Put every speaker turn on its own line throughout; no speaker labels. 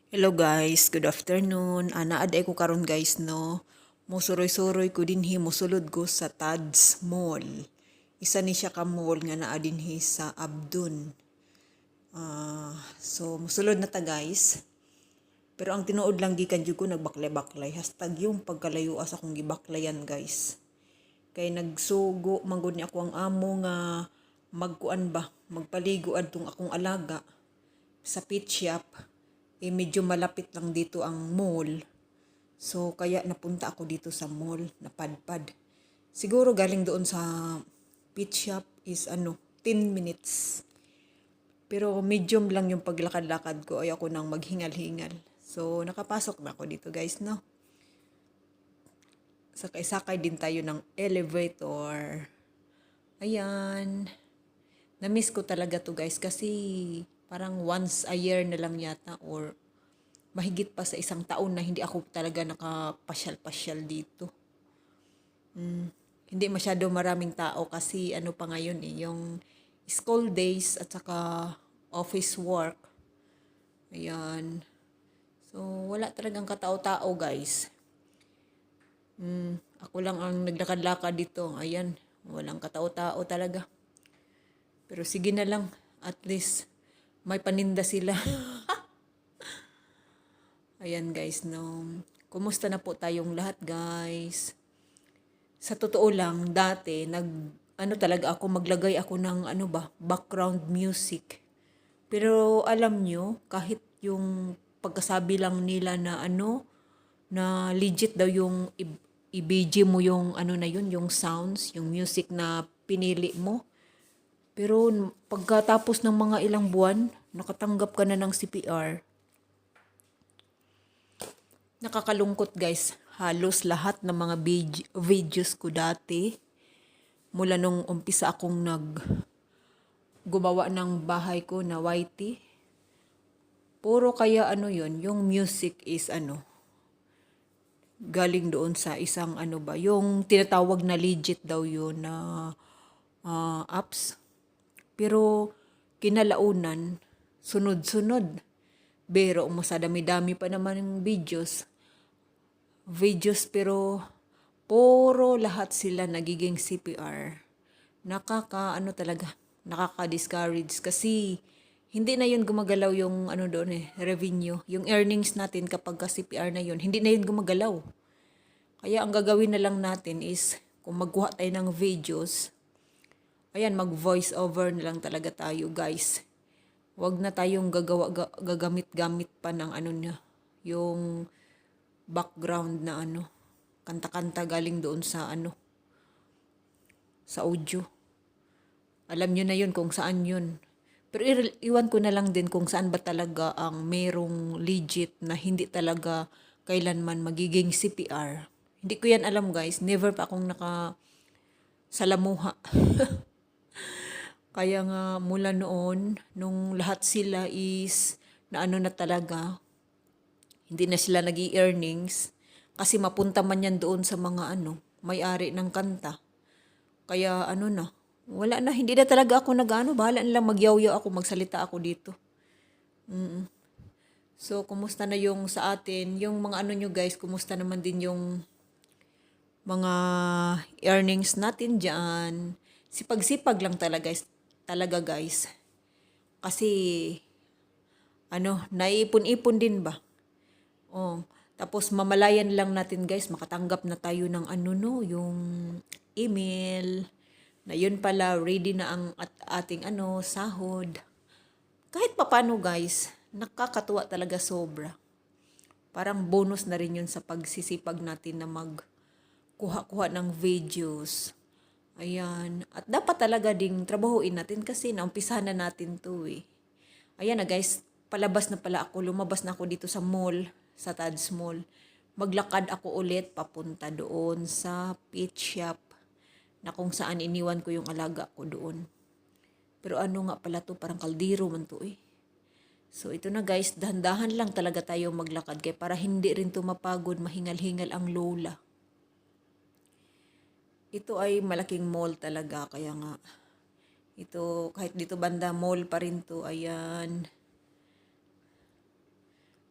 Hello guys, good afternoon. Naaday ko karon guys no. Musuroy-suroy ko dinhi mosulod ko sa Tads Mall. Isa ni siya ka mall nga naa dinhi sa Abdon. So musulod na ta guys. Pero ang tinuod lang gikan jud ko nagbaklay-baklay. Hashtag yung pagkalayo sa akong gibaklayan guys. Kay nagsugo manggod ni ako ang amo nga magkuan ba, magpaligo adtong akong alaga sa pet shop. Medyo malapit lang dito ang mall. So, kaya napunta ako dito sa mall, napadpad. Siguro galing doon sa pet shop is 10 minutes. Pero medium lang yung paglakad-lakad ko. Ay ako nang maghingal-hingal. So, nakapasok na ako dito guys, no? Sakay-sakay din tayo ng elevator. Ayan. Na-miss ko talaga to guys kasi parang once a year na lang yata or mahigit pa sa isang taon na hindi ako talaga nakapasyal-pasyal dito. Hindi masyado maraming tao kasi ano pa ngayon yung school days at saka office work. Ayan. So, wala talagang katao-tao guys. Ako lang ang naglakad-lakad dito. Ayan. Walang katao-tao talaga. Pero sige na lang. At least, may paninda sila. Ayan guys, no. Kumusta na po tayong lahat guys? Sa totoo lang, dati, talaga ako, maglagay ako ng background music. Pero alam nyo, kahit yung pagkasabi lang nila na na legit daw yung i-BG mo yung na yun, yung sounds, yung music na pinili mo. Pero pagkatapos ng mga ilang buwan, nakatanggap ka na ng CPR. Nakakalungkot guys. Halos lahat ng mga videos ko dati, mula nung umpisa akong gumawa ng bahay ko na YT, puro kaya yun, yung music is galing doon sa isang yung tinatawag na legit daw yun na apps. Pero kinalaunan, sunod-sunod. Pero mo sa dami-dami pa naman ng videos pero puro lahat sila nagiging CPR. Talaga, nakaka-discourage kasi hindi na yun gumagalaw yung doon revenue. Yung earnings natin kapag ka CPR na yun, hindi na yun gumagalaw. Kaya ang gagawin na lang natin is kung magkuha tayo ng videos, ayan, mag-voice over na lang talaga tayo guys. Wag na tayong gagamit-gamit pa ng yung background na kanta-kanta galing doon sa sa audio. Alam nyo na yun kung saan yun. Pero iwan ko na lang din kung saan ba talaga ang merong legit na hindi talaga kailanman magiging CPR. Hindi ko yan alam guys. Never pa akong salamuha. Kaya nga mula noon, nung lahat sila is na na talaga, hindi na sila nag-i-earnings kasi mapunta man yan doon sa mga may-ari ng kanta. Kaya wala na, hindi na talaga ako bahala nilang magyaw-yaw ako, magsalita ako dito. So, kumusta na yung sa atin, yung mga nyo guys, kumusta naman din yung mga earnings natin dyan. Sipag-sipag lang talaga guys. Kasi, naiipon-ipon din ba? Oh, tapos mamalayan lang natin guys, makatanggap na tayo ng yung email, na yun pala, ready na ang ating sahod. Kahit papano guys, nakakatuwa talaga sobra. Parang bonus na rin yun sa pagsisipag natin na magkuha-kuha ng videos. Ayan. At dapat talaga ding trabahuin natin kasi naumpisahan na natin to eh. Ayan na guys, palabas na pala ako. Lumabas na ako dito sa mall, sa Tads Mall. Maglakad ako ulit papunta doon sa pet shop na kung saan iniwan ko yung alaga ko doon. Pero nga pala to, parang kaldero man to eh. So ito na guys, dahan-dahan lang talaga tayo maglakad kaya para hindi rin to mapagod, mahingal-hingal ang lola. Ito ay malaking mall talaga, kaya nga ito kahit dito banda mall pa rin to. Ayan.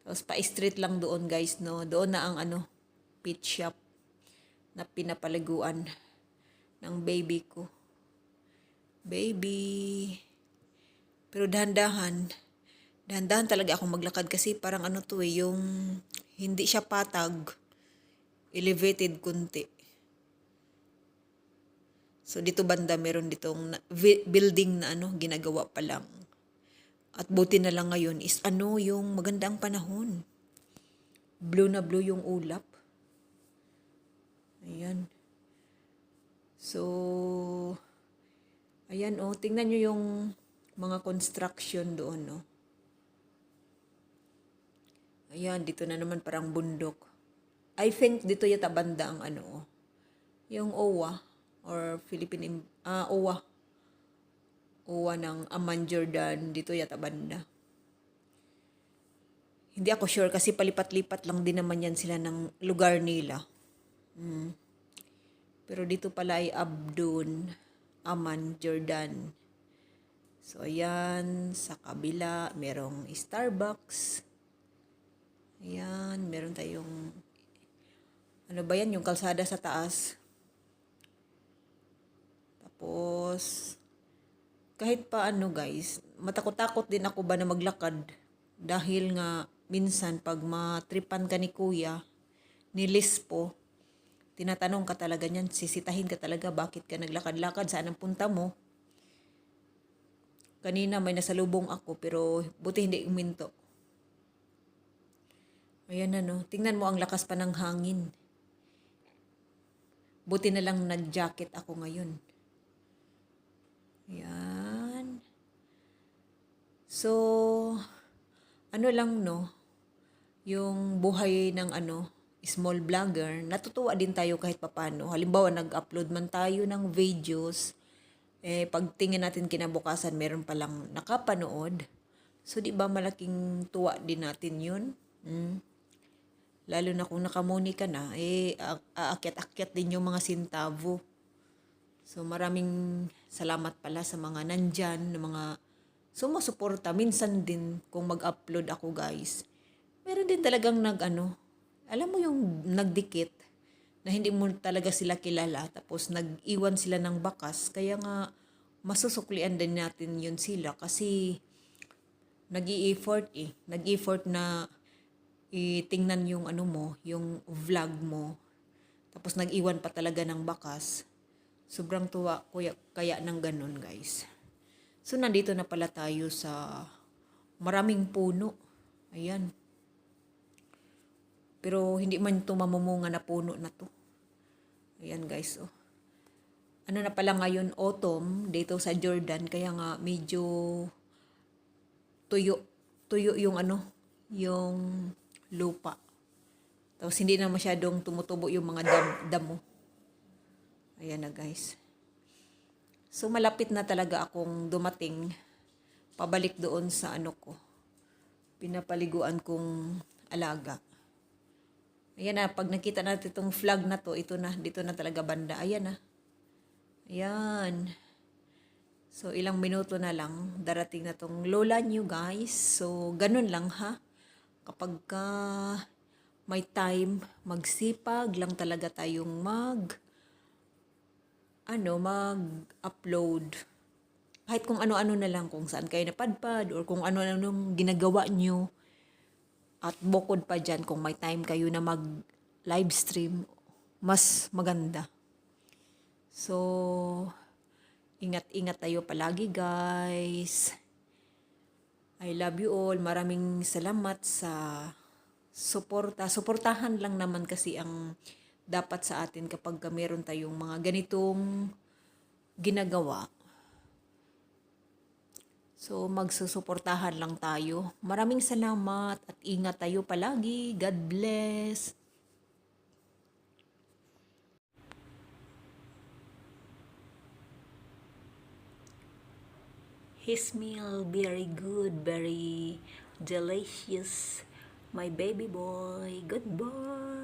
Tapos pa-street lang doon guys, no. Doon na ang ano, pet shop na pinapaliguan ng baby ko. Baby. Pero dahan-dahan talaga akong maglakad kasi parang ano to yung hindi siya patag, elevated kunti. So dito banda meron ditong building na ano, ginagawa pa lang. At buti na lang ngayon is ano yung magandang panahon. Blue na blue yung ulap. Ayan. So, ayan tingnan nyo yung mga construction doon, no. Ayan, dito na naman parang bundok. I think dito yata banda ang ano, yung OWA or OWA. OWA ng Amman Jordan, dito yata banda. Hindi ako sure kasi palipat-lipat lang din naman yan sila ng lugar nila. Pero dito pala ay Abdun, Amman Jordan. So, ayan, sa kabila, merong Starbucks. Ayan, meron tayong, ano ba yan, yung kalsada sa taas. Tapos, kahit pa ano guys, matakot-takot din ako ba na maglakad. Dahil nga, minsan, pag matripan ka ni kuya, ni Lispo, tinatanong ka talaga niyan, sisitahin ka talaga, bakit ka naglakad-lakad, saan ang punta mo? Kanina may nasalubong ako, pero buti hindi uminto. Ayan na no, tingnan mo ang lakas pa ng hangin. Buti na lang nag-jacket ako ngayon. Ayan. So, ano lang no, yung buhay ng ano, small vlogger, natutuwa din tayo kahit papano. Halimbawa, nag-upload man tayo ng videos, pagtingin natin kinabukasan, meron palang nakapanood. So, di ba malaking tuwa din natin yun? Lalo na kung nakamoni ka na, aakyat-akyat din yung mga sintavo. So, maraming salamat pala sa mga nandyan, na mga sumusuporta. Minsan din, kung mag-upload ako guys, meron din talagang alam mo yung nagdikit, na hindi mo talaga sila kilala, tapos nag-iwan sila ng bakas. Kaya nga, masusuklian din natin yun sila kasi nag-i-effort Nag-i-effort na itingnan yung ano mo, yung vlog mo. Tapos nag-iwan pa talaga ng bakas. Sobrang tuwa kaya ng ganun guys. So nandito na pala tayo sa maraming puno. Ayan. Pero hindi man ito mamumunga na puno na to. Ayan guys, Ano na pala ngayon, autumn, dito sa Jordan, kaya nga medyo tuyo yung yung lupa. Tapos hindi na masyadong tumutubo yung mga damo. Ayan na guys. So malapit na talaga akong dumating pabalik doon sa pinapaliguan kong alaga. Ayan na, pag nakita natin itong flag na to, dito na talaga banda. Ayan na. Ayan. So, ilang minuto na lang, darating na tong lola nyo guys. So, ganun lang ha. Kapag may time, magsipag lang talaga tayong mag-upload. Kahit kung ano-ano na lang, kung saan kayo napadpad, or kung ano-anong ginagawa nyo. At bukod pa dyan, kung may time kayo na mag-live stream, mas maganda. So, ingat-ingat tayo palagi guys. I love you all. Maraming salamat sa suporta. Suportahan lang naman kasi ang dapat sa atin kapag meron tayong mga ganitong ginagawa. So, magsusuportahan lang tayo. Maraming salamat at ingat tayo palagi. God bless. His meal very good, very delicious. My baby boy. Goodbye.